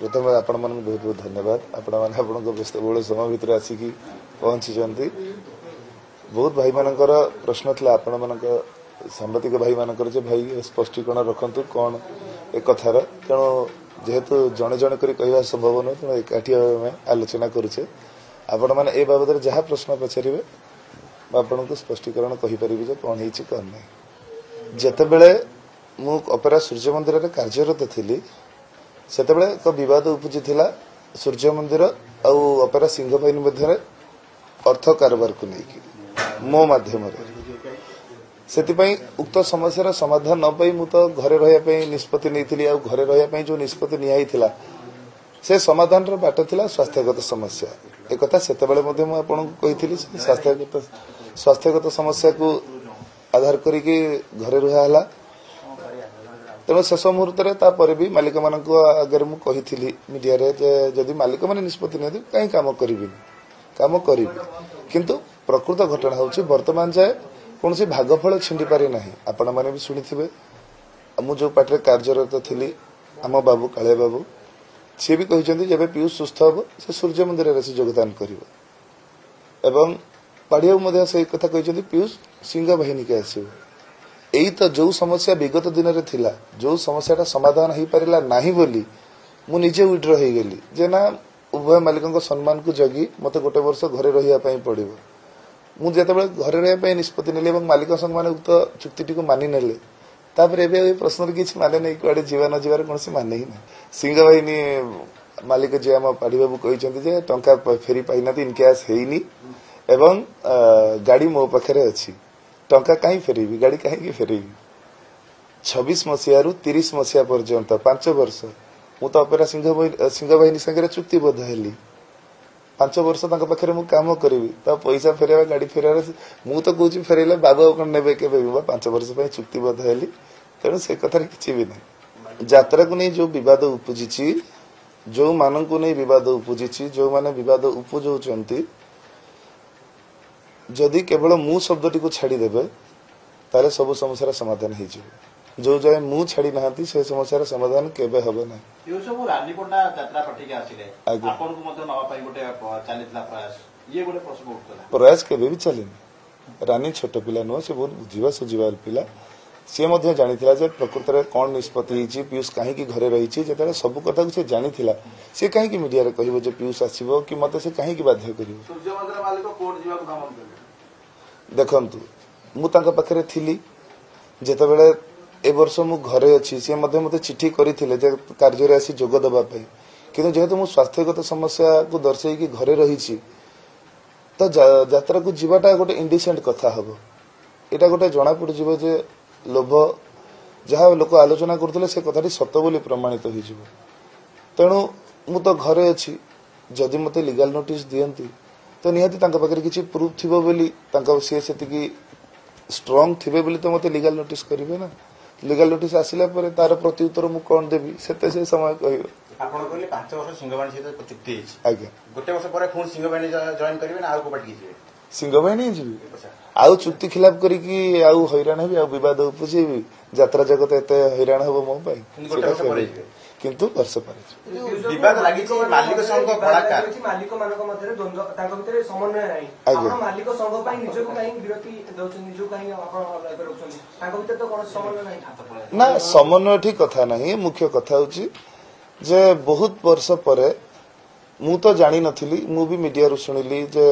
प्रथम आपण मन बहुत बहुत धन्यवाद आपण मैंने आपण व्यस्तबहुल समय भितर आसिक पहुंची बहुत भाई मानकर प्रश्न था आपण मान सांबादिक भाई मानकर भाई स्पष्टीकरण रखु कौन एक कथार तेणु जेहेतु जड़े जड़े कर कहवा संभव नुह तेणु एकाठी आलोचना करुचे आपण मैंने ए बाबद जहाँ प्रश्न पचारे आपन को स्पष्टीकरण कहीपरि कौन है कौन नहीं जितेबले मु अपेरा सूर्य मंदिर में कार्यरत थी सेतेबले एक विवाद उपजी सूर्य मंदिर आउ अपेरा सिंह बाहिनी मध्य अर्थ कारोबार को लेकिन मो माध्यम से उक्त समस्या समाधान न पाई मु तो घरे रहा निष्पत्ति नहीं आ घरे रहा जो निष्पत्ति निया से समाधान बाट था स्वास्थ्यगत समस्या एक से मुझे स्वास्थ्यगत समस्या को आधार करके घरे रुहा तेणु शेष मुहूर्त भी मालिक मान आगे मुझे मीडिया जदि मालिक मैंने निष्पत्ति नहीं कहीं काम करी किंतु प्रकृत घटना हूँ वर्तमान जाए कौन सी भागफल छिंडी पारे ना आपण मैंने भी शुणी मुझे पार्टी कार्यरत थी आम बाबू कालिया बाबू सी भी कहते जब पीयूष सुस्थ हम से सूर्य मंदिर में योगदान कर पाड़िया से कथा कहते पीयूष सिंह बाहिनी के आसो यही तो जो समस्या विगत दिन में थिला जो समस्या समाधान हो पारा ना बोली मुझे विड्र हो गली जे ना उभय मालिकों सम्मान को जगी मत गोटे वर्ष घरे रही पड़ो मुझे घरे रही निष्पत्ति ने मालिक संग मैंने उक्त चुक्ति को मानि नेले प्रश्न किसी माने नहीं कड़े जीवा न जीवार कौन माने ही ना सिंह बाहिनी मालिक जी आम पाड़ी बाबू कहते टंका फेरी पाई इनकैश है एवं गाड़ी मो पाखे अच्छी टंका कहीं फेरबी गाड़ी कहीं फेरबी 26 मसीह 30 मसीहा पर्यंत 5 वर्ष मु तो अपेरा सिंह बाहिनी संगे चुक्तिबद्ध हेली 5 वर्ष पाखे मु काम करी पैसा फेरवा गाड़ी फेर मु तो कौच फेरले बाबू कौन ने 5 वर्ष चुक्तिबद्ध हेली तेणु से कथार किसी भी नहीं यात्रा को नहीं जो विवाद उपजी जो मान को नहीं विवाद उपजी जो माने विवाद उपजाऊँ जदि केवल मु शब्दटी को छाड़देवे ताले सब समस्या समाधान हो जो जाए मु छाड़ी ना से समस्या समाधान केबे हबे ना यो सब रानीकोंडा यात्रा पटिके आसीले आपन को मते नवा पई गोटे चलितला प्रयास ये गोटे प्रश्न उठला प्रयास केबे भी चलिनी रानी छोट पिला नो से बहुत बुझीवा सुझीवाल पिला सी मध्य जानिथिला जे प्रकृत रे कोन निष्पत्ति हिची पीयूष काहे की घरे रही छि जेतले सब कथा को से जानिथिला से काहे की मीडिया रे कहबो जे पीयूष आसीबो कि मते से काहे की बाध्य करिवो सूर्य मंदिर मालिक कोर्ट जीवा को धमक देले देखंतु मु तांका पाखरे थिली जेतेबेले ए वर्ष मु घरे अच्छी सी मते चिठी करथिले जे कार्य रे आसी जोग दबा पई किंतु जेहेतु मु स्वास्थ्यगत समस्या को दर्शाई कि घरे रही छि तो यात्रा को जीवाटा गोटे इंडिसेंट कथा हबो एटा गोटे जना पड़ जिवो जे लोभ जहाँ लोक आलोचना करते से कथाटी सत बोली प्रमाणित हो तेणु मु तो घरे अच्छी जदि मते लीगल नोटिस दियंती तो निहाती तांका पाखरे किछि प्रूफ थिबो बोली तांका से सेतिकी स्ट्रांग थिबे बोली तो मते लीगल नोटिस करिवे ना लीगल नोटिस आसिला परे तार प्रत्युत्तर मु कोन देबी सेते से समय कहियो आपण कहले 5 वर्ष सिंहबाणी सहित चुक्ति हिच आज्ञा गोटे वर्ष परे फोन सिंहबाणी जॉइन करिवे ना आउ को पाटी जिवे सिंहबाणी जीवी आउ चुक्ति खिलाफ करिकी आउ हैरान हेबी आउ विवाद उपजेबी यात्रा जगत एते हैरान हबो मो पाई किंतु वर्ष पर विवाद लागि छि मालिक संघ बलाकार मालिक मानक मध्ये द्वंद्व तांका भितर समन्वय नाही आपण मालिक संघ पई निजो को काई विरति दउछन निजो काई आपण करूछन तांका भितर तो कोन समन्वय नाही ना समन्वय ठीक कथा नहीं मुख्य कथा होची जे बहुत वर्ष परे मु तो जानि नथिली मु भी मीडिया रु सुनिली जे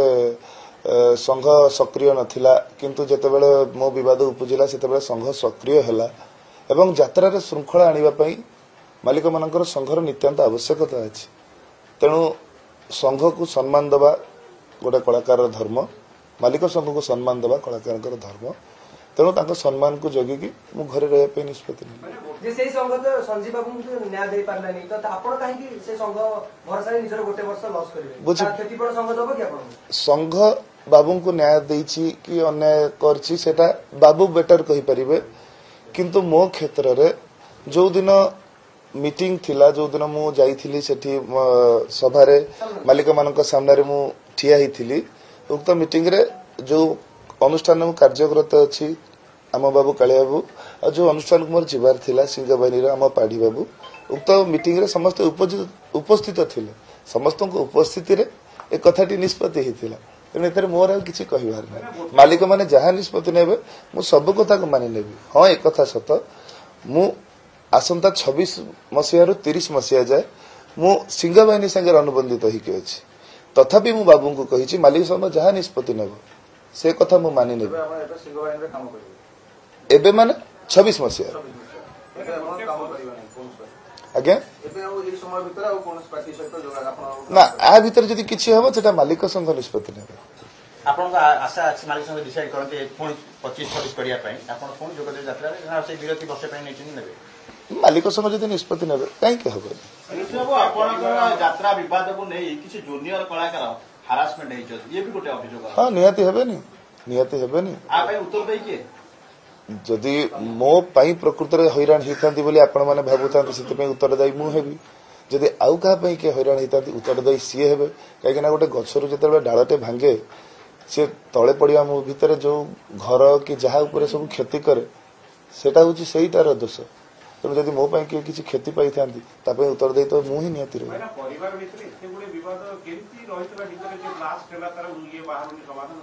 संघ सक्रिय नथिला किंतु जेतेबेले मो विवाद उपजिला सेतेबेले संघ सक्रिय हैला एवं यात्रा रे श्रृंखला आनिबा पई मालिक मानकर संघर नित्यांत आवश्यकता अछि तेणु संघ को सम्मान दबा गोटे कलाकार धर्म मालिक संघ को सम्मान दबा कलाकार धर्म तेणु तांको सम्मान को जगी कि मु घरे रहे पे निष्पत्ति जे सेही संघ तो संजीव बाबू को न्याय दे पारलानी तो आपण काहे कि से संघ भरोसा रे निजर गोटे वर्ष लॉस करिवे क्षतिपूर्ण संघ दबो कि आपण संघ बाबू को न्याय देछि कि अन्याय करछि सेटा बाबू बेटर कहि परिबे किंतु मो क्षेत्र रे जो दिन मीटिंग थिला जो दिन मु जाइथिली सेठी सभा रे मालिक मानक सामने रे मु ठिया हिथिली उक्त मीटिंग रे जो अनुष्ठान में कार्यरत अच्छी आम बाबू कालिया बाबू और जो अनुष्ठान को मोर जीवार थिला सिंह बाहिनी आम पाढ़ी बाबू उक्त मीटिंग रे समस्त उपस्थित थिले समस्त उपस्थिति रे एक कथाटी निष्पत्ति होता तेणु एथेर मोर किसी कहबार ना मालिक मैंने जहाँ निष्पत्ति ने मु सब कथा को मानि नेबी हाँ एक कथा सत मु आसंता 26 मसीह 30 मसीहा जाए मु सिंह बाहिनी संगे अनुबंधित होइके अछि तथापि मु बाबू को कही मालिक सम जहाँ निष्पत्ति नेब से कथा मु मानि नेबी एबे माने 26 मसीहा आज्ञा ना आ भीतर जदि किछि हबो सेटा मालिक संग निष्पत्ति नेबे आपन आशा अछि मालिक संग डिसाइड करते पुणी 25-26 करिया पई आपन पुणी जोगदे यात्रा रे ना से विरति वर्ष पई नै चिनि नेबे मालिक संग जदि निष्पत्ति नेबे काई के हबो सब आपन यात्रा विवाद को नै किछि जूनियर कलाकार हरासमेंट नै छ ये भी गोटे अभियोग हां नियति हेबे नि आ पई उत्तर देई के जदि मो पाई प्रकृत रे हैरान हितांती बोली आपण माने भाबुतांती सेति पई उत्तरदायी मु हेबी जदि आउ कहा पई के हैरान हितांती उत्तरदायी सीए हेबे काहे ना गोटे गछरु जतबे डाळटे भांगे से तळे पडिया मु भितरे जो घर कि जहा ऊपर सब क्षति करे सेटा होची सेहीटार दोष तेणु जदि मो पाई के किछि क्षति पाई थांती ता पई उत्तरदायी तो मु ही नियति रे परिवार भितरे एते गुडे विवाद केंती रहितला भितरे जे ब्लास्ट केला तार ये बाहरनी समाधान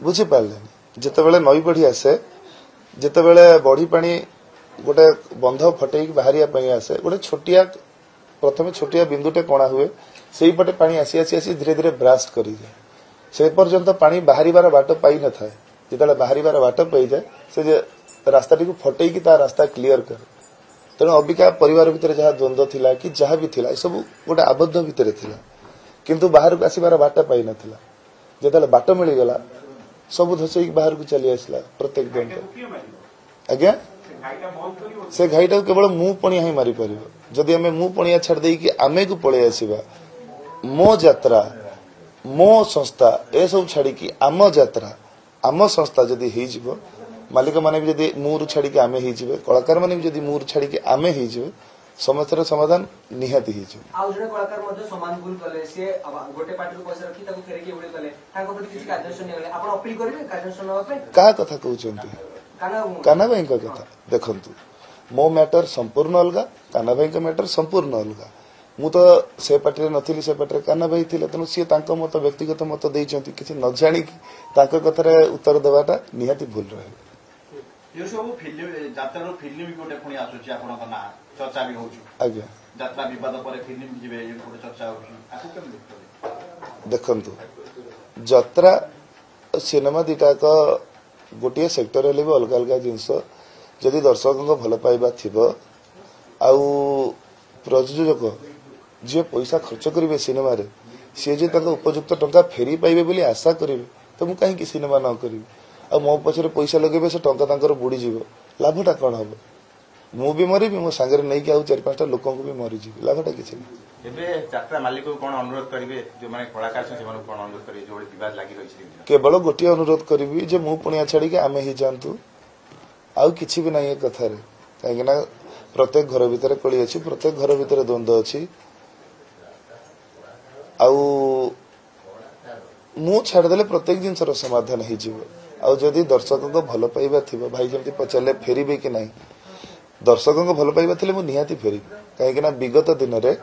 बुझी पारले जतबेले नई बढ़ी आसे जतबेले बढ़ी पानी गोटे बंध फटेई बाहरिया पई आसे गोटे छोटिया प्रथमे छोटिया बिंदुटे कणा हुए सेही पटे पानी आसी आसी आसी धीरे धीरे ब्रास्ट करी जाए से पर्यंत पानी बाहरिबार बाट पाई न थाए जेतले बाहरिबार बाट पाई जाए से जे रास्ताटी को फटेई की ता रास्ता क्लियर करे तेणु अबिका परिवार भितर जहाँ द्वंद्व थिला कि जहाँ भी थिला सब गोटे आबद्ध भितर थिला किंतु बाहर को आसीबार बाट पाई नथिला जेतले बाट मिली गला सब धसई बाहर को चली आसला प्रत्येक दिन आज्ञा से घाईटा केवल मु पणिया ही मारी परिबो जदि हमें मु पणिया छाड़ देई कि आमे को पळे आसीबा मो यात्रा मो संस्था ए सब छाड़ी कि आम यात्रा आम संस्था जदि हेई जिवो मालिक माने भी जदि मुरु छाड़ी कि आमे हेई जिवे कलाकार माने भी जदि मुरु छाड़ी कि आमे हेई जिवे समस्यार समाधान निहाती हेई जिवे आउ जने कलाकार मध्ये समान भूल कले से गोटे पार्टी को पैसा रखी ताको फेरे के उडे कले ताको प्रति किछि कार्यानुष्ठान नेले आपण अपील करिवे कार्यानुष्ठान नवा पे का कथा कहउचंती काना भाई का कथा देखंतु मो मैटर संपूर्ण अलगा काना भाई का मैटर संपूर्ण अलगा मु तो से पार्टी नथिली से पार्टी काना भाई थिले तनु सी तांको मत व्यक्तिगत मत देइचंती किछि न जानि कि तांको कथरे उत्तर देवाटा निहाती भूल रहे यो सब फिल्म यात्रा फिल्म भी गोटे पुणी आसुची आपण ना चर्चा भी होउची आज्ञा यात्रा विवाद पर फिल्म जिवे ये गोटे चर्चा होउची आकु केम देखतो देखंतु यात्रा सिनेमा दिटा का गोटे सेक्टर हेले भी अलग अलग जिनस जदि दर्शकों भल पाइबा थिबो आउ प्रयोजक जे पैसा खर्च करेंगे सिनेमा रे सी जे उपयुक्त टंका फेरी पाइबे बोली आशा करेंगे तो मुझे कहीं सिनेमा न करी आ मो पछरे पैसा लगे से टंका तांकर बुड़ी जीव लाभटा कौन हम मु भी मरी मो सांगे नहीं कि 4-5टा लोक भी मरी जी लाभटा किसी यात्रा मालिक को कौन अनुरोध करेंगे जो माने कलाकार कौन अनुरोध करेंगे जो विवाद लगी रही केवल गोटे अनुरोध करी जे मु पुणिया छाड़ी के आमे ही जातु आउ किछि भी नहीं कथा रे कहीं प्रत्येक घर भितर कली अच्छी प्रत्येक घर भितर द्वंद्व अच्छी आउ मु छाड़देले प्रत्येक जिनसर समाधान हो जदि दर्शकों को भल पाइबा थिबो भाई जमती पचारे फेरबे कि नहीं दर्शकों को भल पाइबा थिले मु निहाती फेरी कहीं विगत दिन में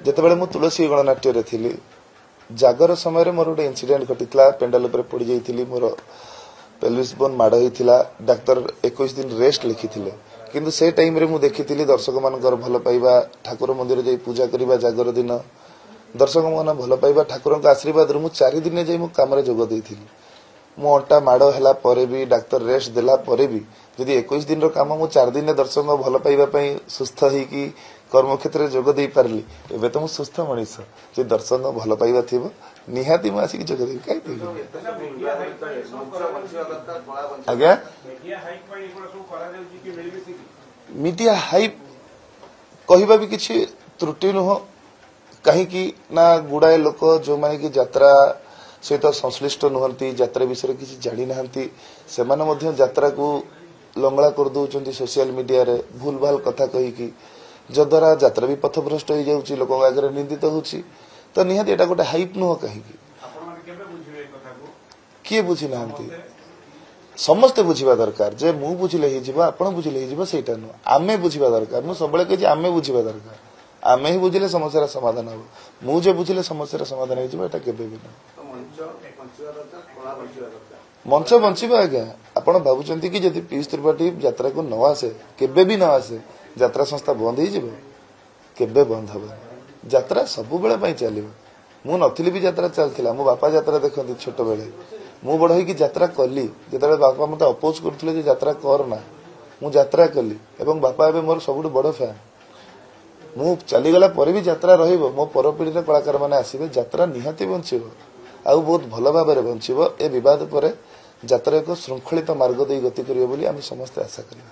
जितेबाला मु तुलसी गणनाट्य रे थिली जागर समय मोर गोटे इनसीडेंट घटीला पेंडाल उपर पड़ जाइली मोर पेल्विस बोन माड़ होता डाक्तर 21 दिन रेस्ट लिखिथिले किंतु से टाइम रे मु देखिथिली दर्शक मानकर भल पाइबा ठाकुर मंदिर जाई पूजा करिबा जागर दिन दर्शक मान भल पाइबा ठाकुर आशीर्वाद मु 4 दिन जाई मु काम रे जोग देइथिली मो अंटा माड़ है पर भी डाक्तर रेस्ट देला पर भी जदि 21 दिन काम मु 4 दिन दर्शक भल पाइबा पई सुस्थ होइकी कर्म क्षेत्र में जोग दे पारली एबे तो मु सुस्थ मनीष जे दर्शक भल पाइबा थिबो निहाती मु आसी जोग दे काई आज्ञा मीडिया हाइप कहवा भी किसी त्रुटि नुह कहीं ना गुड़ाए लोक जो माने कि यात्रा सहित संश्लिष्ट नुहंती यात्रा विषय किसी जानी नाहंती सेमाने मध्य यात्रा को लंगड़ा कर दउचंती सोशल मीडिया रे भूल भाल कथा कही कि जद्वारा यात्रा भी पथभ्रष्ट हो जाउची लोक आगे निंदित होउची तो निहाती एटा गोटे हाइप नुह कहीं किए बुझी नाहंती ସମସ୍ତେ ବୁଝିବା ଦରକାର ଯେ ମୁଁ ବୁଝିଲେ ହେଇଯିବ ଆପଣ ବୁଝିଲେ ହେଇଯିବ ସେଇଟା ନୁହଁ ଆମେ ବୁଝିବା ଦରକାର ମୁଁ ସବୁବେଳେ କହୁଛି ଆମେ ବୁଝିବା ଦରକାର ଆମେ ହିଁ ବୁଝିଲେ ସମସ୍ୟାର ସମାଧାନ ହବ ମୁଁ ଯେ ବୁଝିଲେ ସମସ୍ୟାର ସମାଧାନ ହେଇଯିବ ଏଟା କେବେ ବି ନୁହଁ ମଞ୍ଚ ବଞ୍ଚିବ ଆଜ୍ଞା ଆପଣ ଭାବୁଛନ୍ତି କି ଯଦି ପୀୟୁଷ ତ୍ରିପାଠୀ ଯାତ୍ରାକୁ ନ ଆସେ କେବେ ବି ନ ଆସେ ଯାତ୍ରା ସଂସ୍ଥା ବନ୍ଦ ହେଇଯିବ କେବେ ବନ୍ଦ ହବନି ଯାତ୍ରା ସବୁବେଳେ ପାଇଁ ଚାଲିବ ମୁଁ ନଥିଲି ବି ଯାତ୍ରା ଚାଲିଥିଲା ମୋ ବାପା ଯାତ୍ରା ଦେଖନ୍ତି ଛୋଟବେଳେ ମୁଁ ବଡ ହେଇକି ଯାତ୍ରା କଲି ଯେତେବେଳେ ବାପା ମତେ ଅପୋଜ କରୁଥିଲେ ଯେ ଯାତ୍ରା କର ନା ମୁଁ ଯାତ୍ରା କଲି ଏବଂ ବାପା ଏବେ ମୋର ସବୁଠୁ ବଡ ଫ୍ୟାନ୍ ମୁଁ ଚାଲିଗଲା ପରେ ବି ଯାତ୍ରା ରହିବ ମୋ ପରପିଢିର କଳାକାର ମାନେ ଆସିବେ ଯାତ୍ରା ନିହାତି ବଞ୍ଚିବ ଆଉ ବହୁତ ଭଲ ଭାବରେ ବଞ୍ଚିବ ଏ ବିବାଦ ପରେ ଯାତ୍ରା ଏକ ଶୃଙ୍ଖଳିତ ମାର୍ଗ ଦେଇ ଗତି କରିବ ବୋଲି ଆମେ ସମସ୍ତେ ଆଶା କରିବା